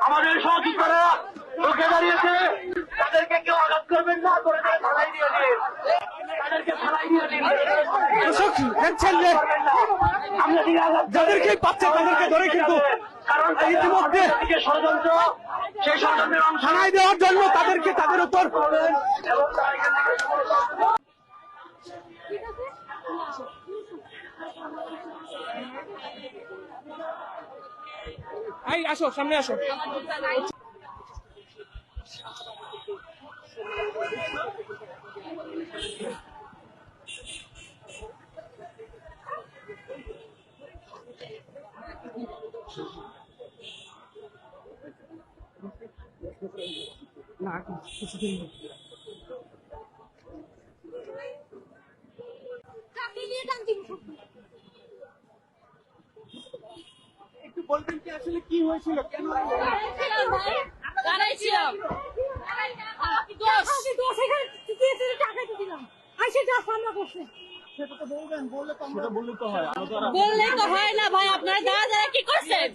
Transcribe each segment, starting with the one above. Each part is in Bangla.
আমাদের সহযোগিতারা রুখে দাঁড়িয়েছে, তাদেরকে কেউ আঘাত করবেন না, করে থানায় দিয়ে দিন, তাদেরকে থানায় দিয়ে দিন। যাদেরকে পাচ্ছে তাদেরকে ধরে, কিন্তু কারণ ইতিমধ্যে ষড়যন্ত্র, সেই ষড়যন্ত্রের থানায় দেওয়ার জন্য তাদেরকে তাদের উপর আসো, সামনে আসো। না কিছুদিন একটু বলবেন কি আসলে কি হয়েছিল, কেন বললেই তো হয় না ভাই, আপনারা যারা যারা কি করছেন।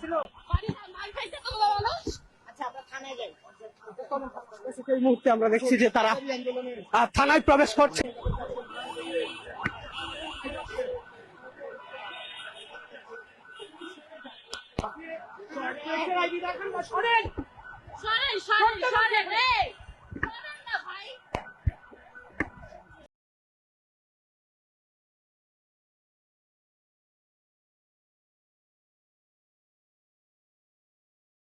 এই মুহূর্তে আমরা দেখছি যে তারা থানায় প্রবেশ করছে। সরেন, সরেন, সরেন, সরেন।